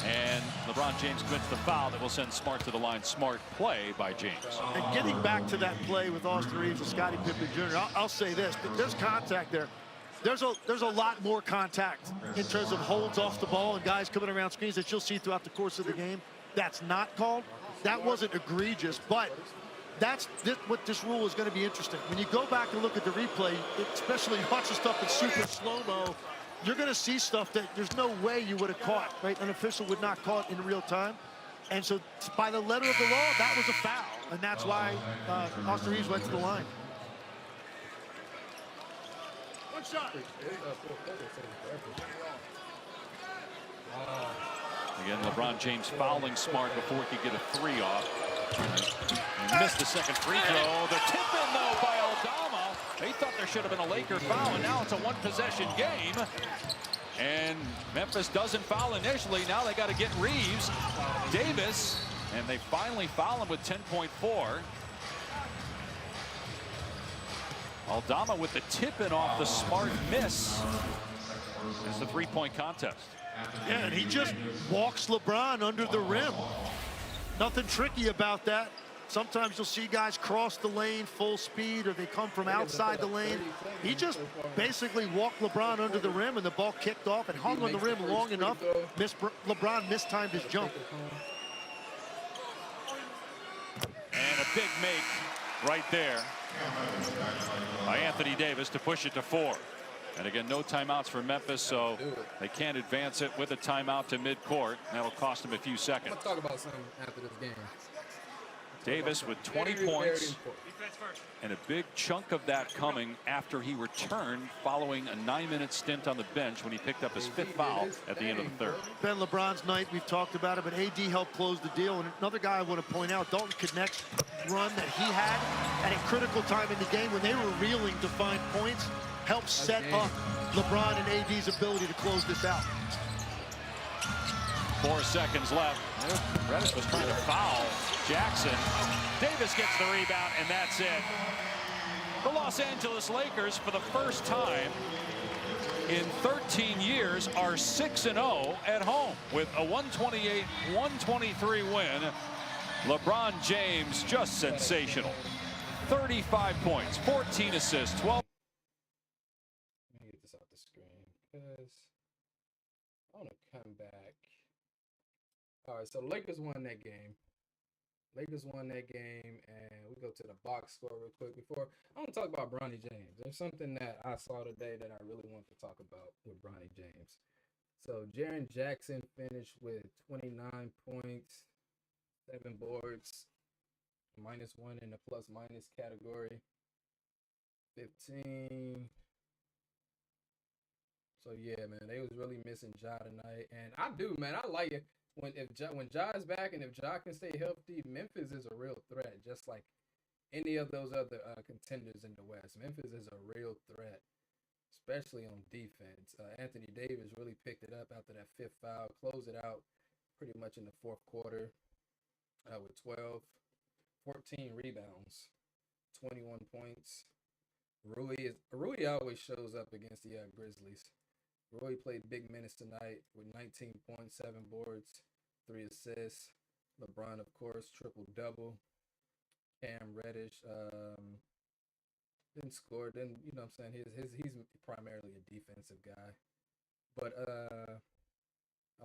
And LeBron James commits the foul that will send Smart to the line. Smart play by James. And getting back to that play with Austin Reeves and Scottie Pippen Jr., I'll say this. There's contact there. There's a lot more contact in terms of holds off the ball and guys coming around screens that you'll see throughout the course of the game. That's not called. That wasn't egregious, but that's what this rule is going to be interesting. When you go back and look at the replay, especially watch the stuff in super slow-mo, you're going to see stuff that there's no way you would have caught, right? An official would not caught in real time. And so by the letter of the law, that was a foul. And that's why Austin Reeves went to the line. One shot. Again, LeBron James fouling Smart before he could get a 3 off. He missed the second free throw. The tip in, though, by Aldama. They thought there should have been a Laker foul, and now it's a one-possession game. And Memphis doesn't foul initially. Now they got to get Reeves, Davis, and they finally foul him with 10.4. Aldama with the tip-in off the Smart miss. It's the three-point contest. Yeah, and he just walks LeBron under the rim. Nothing tricky about that. Sometimes you'll see guys cross the lane full speed, or they come from outside the lane. He just basically walked LeBron under the rim, and the ball kicked off and hung on the rim long enough. LeBron mistimed his jump. And a big make right there by Anthony Davis to push it to 4. And again, no timeouts for Memphis, so they can't advance it with a timeout to midcourt. That'll cost them a few seconds. Let's talk about something after this game. Davis with 20 points, and a big chunk of that coming after he returned following a 9-minute stint on the bench when he picked up his 5th foul at the end of the 3rd. Ben LeBron's night, we've talked about it, but AD helped close the deal. And another guy I want to point out, Dalton Connect's run that he had at a critical time in the game when they were reeling to find points, helped set up LeBron and AD's ability to close this out. 4 seconds left. Reddish was trying to foul Jackson. Davis gets the rebound, and that's it. The Los Angeles Lakers, for the first time in 13 years, are 6-0 at home with a 128-123 win. LeBron James just sensational. 35 points, 14 assists, 12. Let me get this off the screen because I want to come back. All right, so Lakers won that game. And we go to the box score real quick before. I want to talk about Bronny James. There's something that I saw today that I really want to talk about with Bronny James. So Jaren Jackson finished with 29 points, 7 boards, -1 in the plus-minus category, 15. So yeah, man, they was really missing Ja tonight, and I do, man. I like it. When Ja's back and if Ja can stay healthy, Memphis is a real threat, just like any of those other contenders in the West. Memphis is a real threat, especially on defense. Anthony Davis really picked it up after that 5th foul, closed it out pretty much in the 4th quarter with 12, 14 rebounds, 21 points. Rui always shows up against the Grizzlies. Roy played big minutes tonight with 19 points, 7 boards, 3 assists. LeBron, of course, triple-double. Cam Reddish didn't score. You know what I'm saying? He's primarily a defensive guy. But I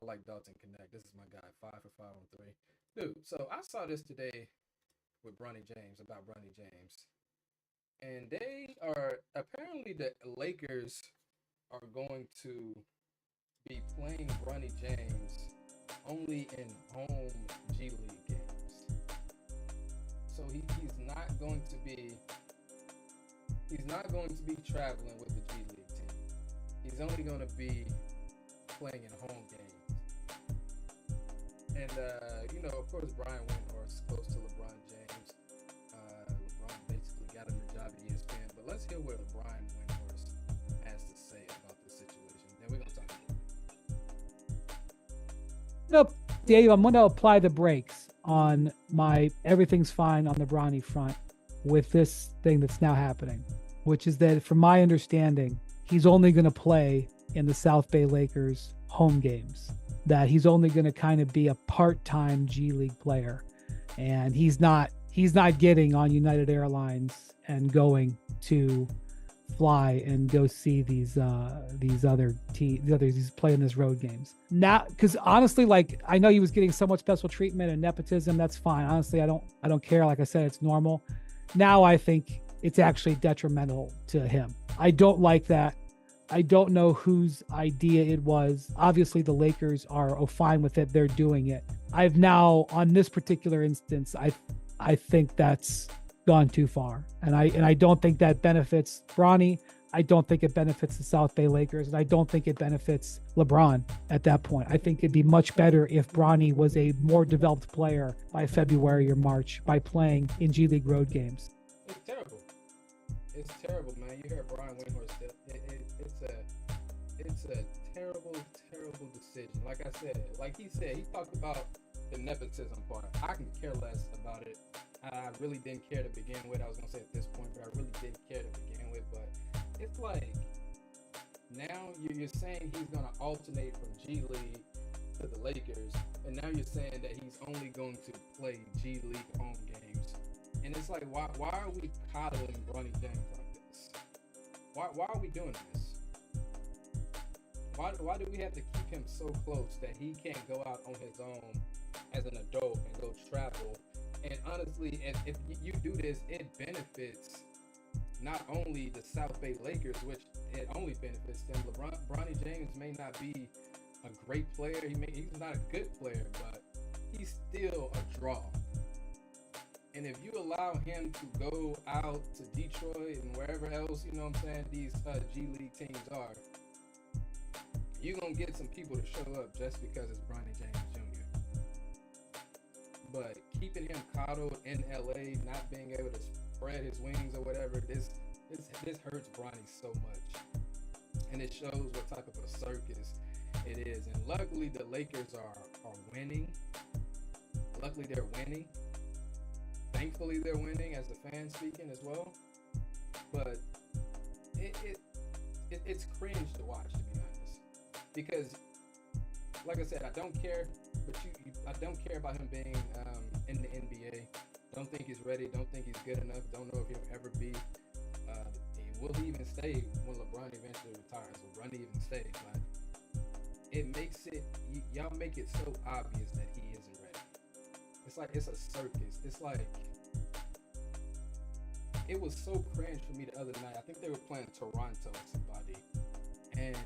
like Dalton Connect. This is my guy, 5 for 5 on 3. Dude, so I saw this today with Bronny James, about Bronny James. And they are, apparently the Lakers are going to be playing Bronny James only in home G League games. So he's not going to be traveling with the G League team. He's only going to be playing in home games. And you know, of course, Brian Windhorst close to LeBron James. LeBron basically got him the job at ESPN. But let's hear what Brian Windhorst has to say about this situation. Then we're gonna talk about it. Nope, Dave, I'm going to apply the brakes on my everything's fine on the Bronny front with this thing that's now happening, which is that from my understanding, he's only going to play in the South Bay Lakers home games, that he's only going to kind of be a part-time G League player. And he's not getting on United Airlines and going to fly and go see these other teams, these playing these road games now. Because honestly, like, I know he was getting so much special treatment and nepotism. That's fine. Honestly, I don't care. Like I said, it's normal. Now I think it's actually detrimental to him. I don't like that. I don't know whose idea it was. Obviously, the Lakers are fine with it. They're doing it. I've now, on this particular instance, I think that's gone too far. And I don't think that benefits Bronny. I don't think it benefits the South Bay Lakers. And I don't think it benefits LeBron at that point. I think it'd be much better if Bronny was a more developed player by February or March by playing in G League road games. It's terrible. it's terrible, man. You heard Brian Windhorst. It's a terrible, terrible decision. Like I said, like he said, he talked about the nepotism part. I can care less about it. I really didn't care to begin with. I was gonna say at this point, but I really didn't care to begin with. But it's like now you're saying he's gonna alternate from G League to the Lakers, and now you're saying that he's only going to play G League home games. And it's like, why are we coddling Bronny James like this? Why are we doing this? Why do we have to keep him so close that he can't go out on his own as an adult and go travel? And honestly, if you do this, it benefits not only the South Bay Lakers, which it only benefits them. Bronny James may not be a great player. He's not a good player, but he's still a draw. And if you allow him to go out to Detroit and wherever else, you know what I'm saying, these G League teams are, you're going to get some people to show up just because it's Bronny James Jr. But keeping him coddled in LA, not being able to spread his wings or whatever, this hurts Bronny so much. And it shows what type of a circus it is. And luckily the Lakers are winning. Luckily they're winning. Thankfully they're winning, as a fan speaking as well. But it's cringe to watch, to be honest. Because, like I said, I don't care. But I don't care about him being in the NBA. Don't think he's ready. Don't think he's good enough. Don't know if he'll ever be. Will he even stay when LeBron eventually retires? Will Bronny even stay? But it makes it, y'all make it so obvious that he isn't ready. It's like it's a circus. It's like, it was so cringe for me the other night. I think they were playing Toronto or somebody, and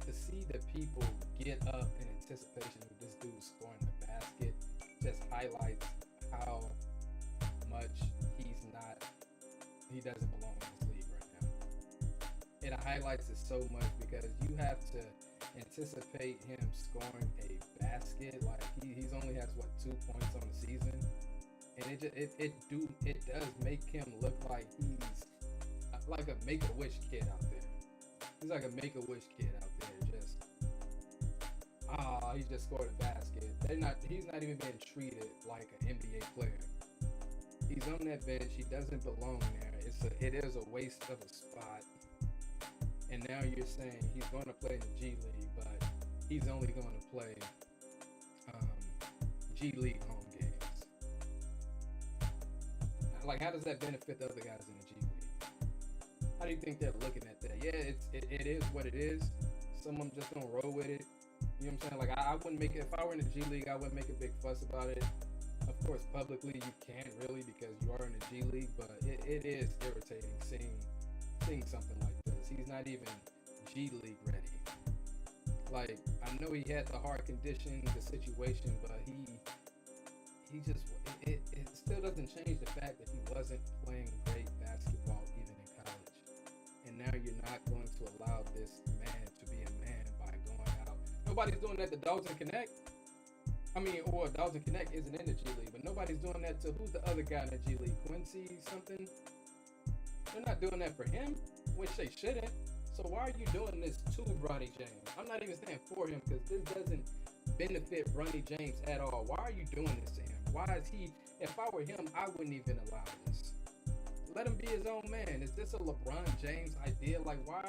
to see the people get up in anticipation of this dude scoring the basket just highlights how much he doesn't belong in this league right now. It highlights it so much because you have to anticipate him scoring a basket. Like he's only has 2 points on the season, and it does make him look like he's like a Make-A-Wish kid out there. He's like a Make-A-Wish kid out there. He just scored a basket. He's not even being treated like an NBA player. He's on that bench. He doesn't belong there. It is a waste of a spot. And now you're saying he's going to play in the G League, but he's only going to play G League home games. Like, how does that benefit the other guys in the G League? How do you think they're looking at that? Yeah, it is what it is. Some of them just don't roll with it. You know what I'm saying? Like, I wouldn't make it, if I were in the G League, I wouldn't make a big fuss about it. Of course, publicly, you can't really because you are in the G League, but it is irritating seeing something like this. He's not even G League ready. Like, I know he had the heart condition, the situation, but he just, it still doesn't change the fact that he wasn't playing great basketball even in college. And now you're not going to allow this man to be a man by going out. Nobody's doing that to Dalton Connect. Or Dalton Connect isn't in the G League, but nobody's doing that to, who's the other guy in the G League? Quincy something? They're not doing that for him, which they shouldn't. So why are you doing this to Bronny James? I'm not even saying for him because this doesn't benefit Bronny James at all. Why are you doing this to him? Why is he, if I were him, I wouldn't even allow this. Let him be his own man. Is this a LeBron James idea? Like, why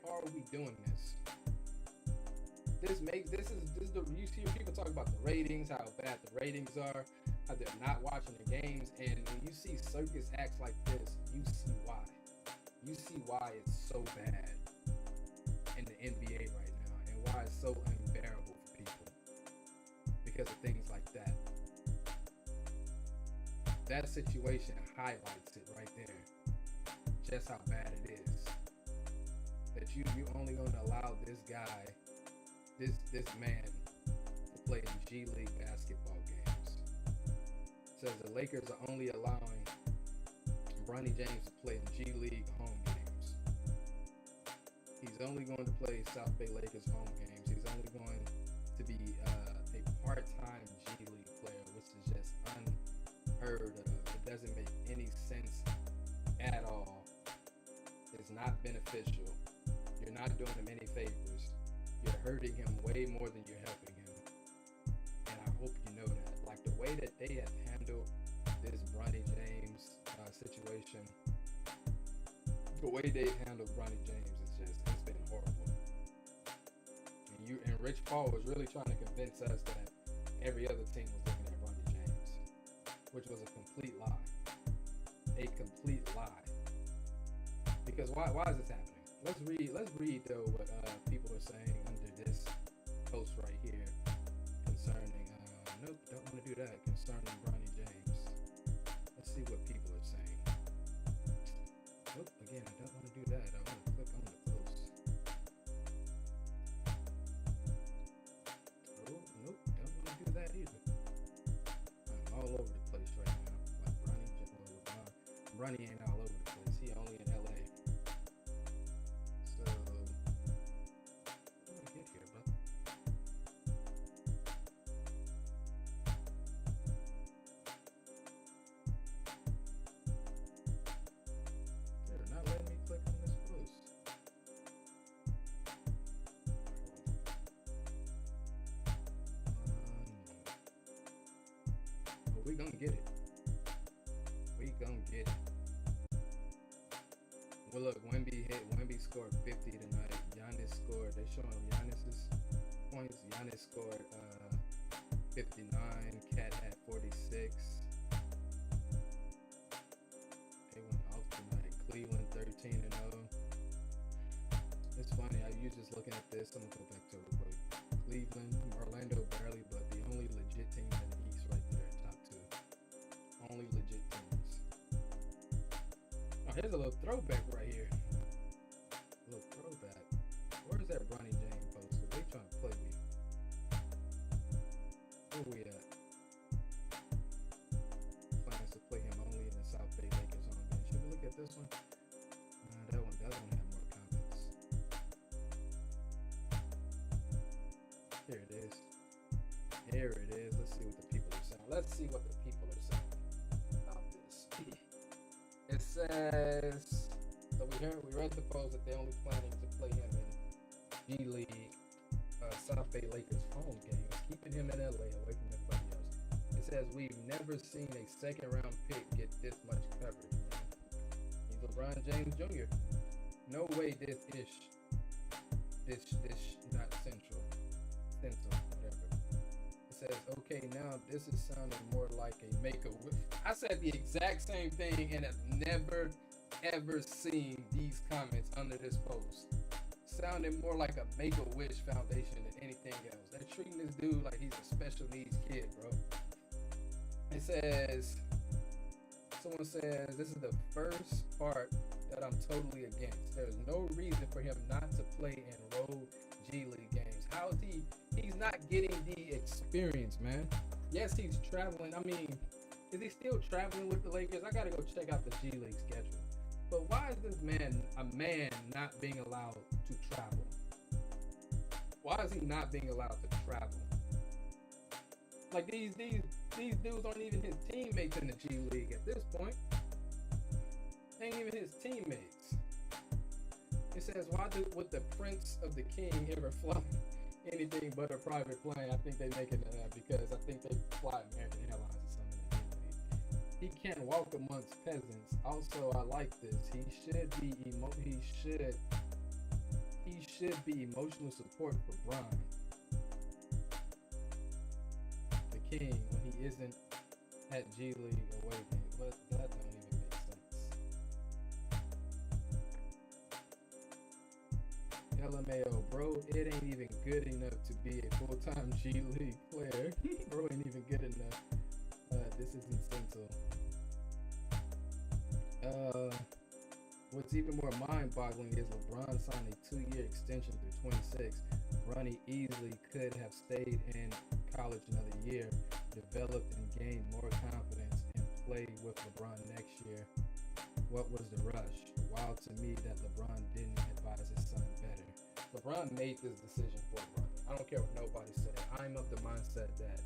are we doing this? This is the, you see people talk about the ratings, how bad the ratings are, how they're not watching the games, and when you see circus acts like this, you see why. You see why it's so bad in the NBA right now, and why it's so unbearable for people because of things like that. That situation highlights it right there, just how bad it is. That you only going to allow this guy, this man, to play in G League basketball games. Says the Lakers are only allowing Bronny James to play in G League home games. He's only going to play South Bay Lakers home games. He's only going to be a part-time G League player, which is just unheard of. It doesn't make any sense at all it's not beneficial. You're not doing him any favors. You're hurting him way more than you're helping him. And I hope you know that. Like the way that they have handled this Bronny James situation, the way they've handled Bronny James it's been horrible. And Rich Paul was really trying to convince us that every other team was looking at Bronny James, which was a complete lie. A complete lie. Because why is this happening? Let's read though what people are saying under this post right here concerning nope, don't want to do that, concerning Bronny James. Let's see what people are saying. Nope, again, I don't want to do that. I want to click on the post. Oh, nope, don't want to do that either. I'm all over the place right now. Like Bronny ain't all over the place. He only in LA. So, how do I get here, bro? They're not letting me click on this post. But we gonna get it. We gonna get it. Well, look, Wemby scored 50 tonight. Giannis scored, they showing Giannis's points. Giannis scored 59. Cat had 46. They went off tonight. Cleveland 13-0. It's funny, I was just looking at this. I'm gonna go back to it real quick. Cleveland, Orlando barely, but the only legit teams in the East right there, top two. Only legit teams. Oh, here's a little throwback right here. A little throwback. Where's that Bronny James post? They trying to play me. Where we at? Plans to play him only in the South Bay Lakers home game. Should we look at this one? That one had more comments. Here it is. Here it is. Let's see what the people are saying. Let's see what the people are saying about this. It says, so we read the post that they're only planning to play him in G League South Bay Lakers home games, keeping him in LA away from everybody else. It says we've never seen a second round pick get this much coverage, man. He's LeBron James Jr. No way this not central, whatever. It says, okay, now this is sounding more like a make-a-wish. I said the exact same thing and have never ever seen these comments under this post. Sounding more like a Make-A-Wish Foundation than anything else. They're treating this dude like he's a special needs kid, bro. It says, someone says, this is the first part that I'm totally against. There's no reason for him not to play in road G League games. How is he's not getting the experience, man. Yes, he's traveling. I mean, is he still traveling with the Lakers? I gotta go check out the G League schedule. But why is this man a man not being allowed to travel? Why is he not being allowed to travel? Like these dudes aren't even his teammates in the G League at this point. They ain't even his teammates. It says, why would the Prince of the King ever fly anything but a private plane? I think they make it because I think they fly American Airlines or something. He can't walk amongst peasants. Also, I like this. He should be emotional support for Bron, the King, when he isn't at G League away games. But that don't even make sense. LMAO, bro, it ain't even good enough to be a full-time G League player. Bro ain't even good enough. This isn't sensible. What's even more mind-boggling is LeBron signed a 2-year extension through 26. Bronny easily could have stayed in college another year, developed and gained more confidence, and played with LeBron next year. What was the rush? Wild to me that LeBron didn't advise his son better. LeBron made this decision for Bronny. I don't care what nobody said. I'm of the mindset that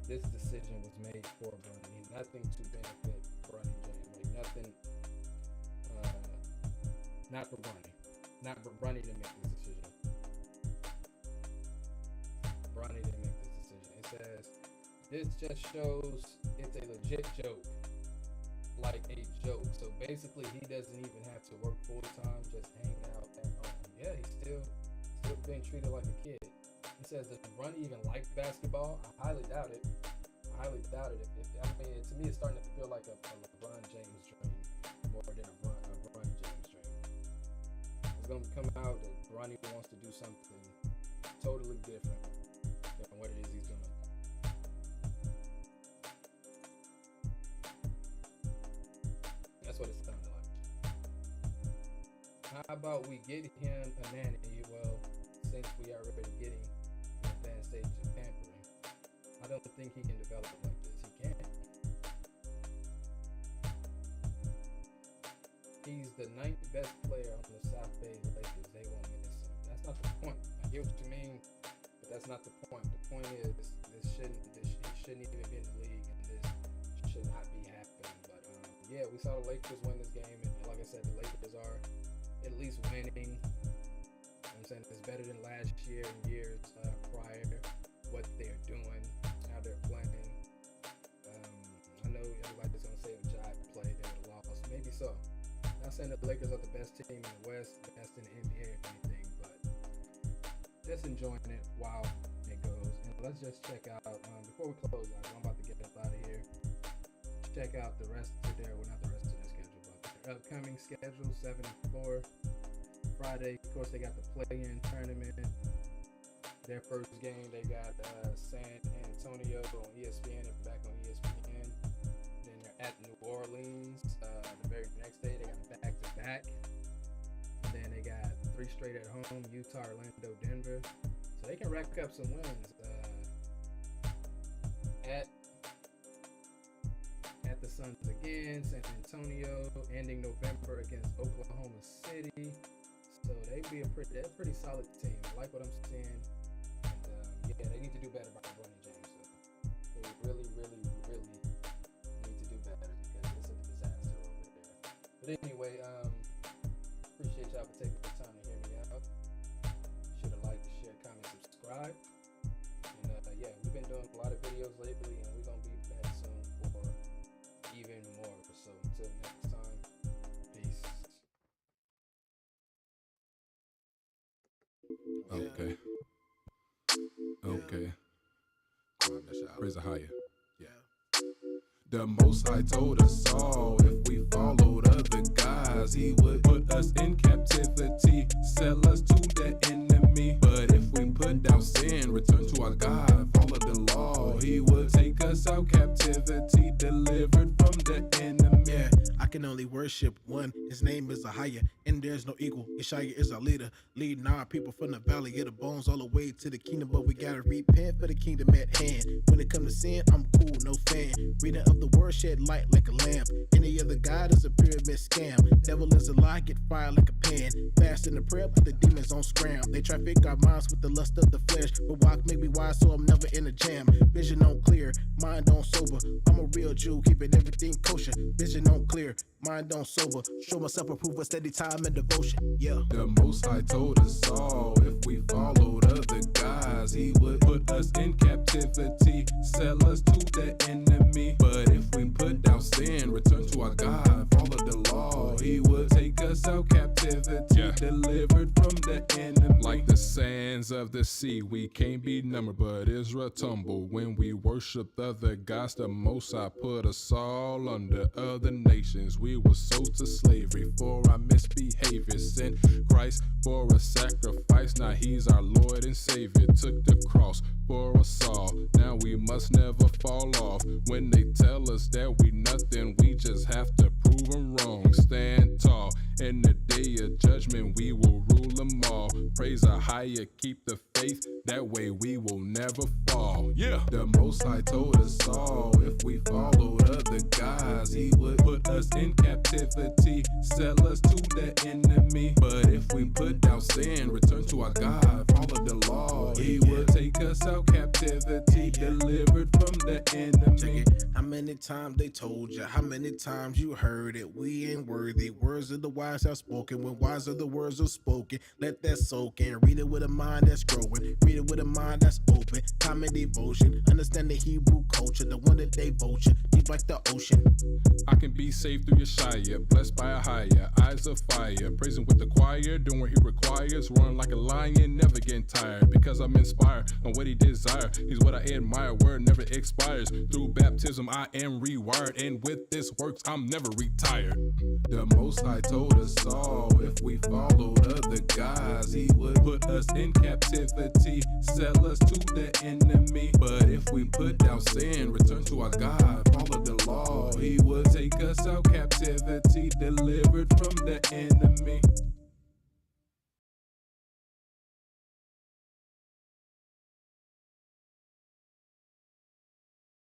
this decision was made for Bronny. Nothing to benefit Bronny James. Like nothing. Not for Bronny. Not for Bronny to make this decision. Bronny didn't make this decision. It says, this just shows it's a legit joke. Like a joke. So basically, he doesn't even have to work full time, just hang out at home. Yeah, he's still being treated like a kid. He says, does Bronny even like basketball? I highly doubt it. I mean, to me, it's starting to feel like a LeBron James dream more than a Bronny James dream. It's going to come out that Bronny wants to do something totally different than what it is he's doing. That's what it sounded like. How about we get him a nanny? Well, since we are already getting the advanced stage of pampering, I don't think he can develop like this. He can't. He's the 9th best player on the South Bay Lakers. They won't miss him. That's not the point. I get what you mean, but that's not the point. The point is he shouldn't even be in the league, and this should not be happening. But yeah, we saw the Lakers win this game, and like I said, the Lakers are at least winning. I'm saying it's better than last year and years prior. What they're doing, how they're playing. I know everybody's gonna say if Jai played, they would have lost. Maybe so. Not saying the Lakers are the best team in the West, best in the NBA or anything, but just enjoying it while it goes. And let's just check out before we close out. I'm about to get up out of here. Check out the rest of their schedule, but their upcoming schedule: 7-4. Friday, of course, they got the play-in tournament. Their first game, they got San Antonio on ESPN and back on ESPN. Then they're at New Orleans. The very next day, they got back-to-back. And then they got 3 straight at home: Utah, Orlando, Denver. So they can rack up some wins. At the Suns again, San Antonio, ending November against Oklahoma City. So they're a pretty solid team. I like what I'm seeing. And yeah, they need to do better by Bronny James. So they really, really, really need to do better because it's a disaster over there. But anyway, appreciate y'all for taking the time to hear me out. Should have liked, share, comment, subscribe. And yeah, we've been doing a lot of videos lately, and we're gonna be back soon for even more. So until next time, peace. Okay. Raise a higher. Yeah. The Most High told us all if we followed other guys, he would put us in captivity, sell us to the enemy. But if we put down sin, return to our God, follow the law, he would take us out captivity, delivered from the enemy. Yeah, I can only worship one. His name is Ahia, and there's no equal. Yeshaya is our leader, leading our people from the valley of the bones all the way to the kingdom. But we gotta repent for the kingdom at hand. When it comes to sin, I'm cool, no fan. Reading of the word shed light like a lamp. Any other God is a pyramid scam. Devil is a lie, get fired like a pan. Fast in the prayer, put the demons on scram. They traffic our minds with the lust of the flesh. But walk make me wise, so I'm never in a jam. Vision on clear, mind on sober. I'm a real Jew, keeping everything kosher. Vision on clear, mind on sober. Show myself approve a steady time and devotion. Yeah. The Most High told us all if we followed other guys, he would put us in captivity, sell us to the enemy. But if we put down sin, return to our God, follow the law, he would take us out captivity, delivered from the enemy. Like the sands of the sea, we can't be numbered, but Israel tumbled when we worshiped other gods. The Most High put us all under other nations. We were sold to slavery for our misbehavior. Sent Christ for a sacrifice. Now he's our Lord and Savior. Took the cross for us all. Now we must never fall off. When they tell us that we nothing, we just have to prove them wrong. Stand tall. In the day of judgment, we will rule them all. Praise a higher, keep the faith. That way we will never fall. Yeah. The Most High told us all if we followed other guys, he would put us in captivity, sell us to the enemy. But if we put down sin, return to our God, follow follow the law. He would take us out captivity, delivered from the enemy. How many times they told you? How many times you heard it? We ain't worthy. Words of the wise are spoken. When wise are the words are spoken, let that soak in. Read it with a mind that's growing. Read it with a mind that's open. Time and devotion. Understand the Hebrew culture, the one that they vulture. Deep like the ocean. I can be saved through Yeshaya, blessed by a higher, eyes of fire, praising with the choir, doing what he requires, roaring like a lion, never getting tired, because I'm inspired on what he desire. He's what I admire, word never expires. Through baptism I am rewired, and with this works I'm never retired. The Most High told us all, if we followed other guys, he would put us in captivity, sell us to the enemy. But if we put down sin, return to our God, follow the law, he would take us out captivity, delivered from the enemy.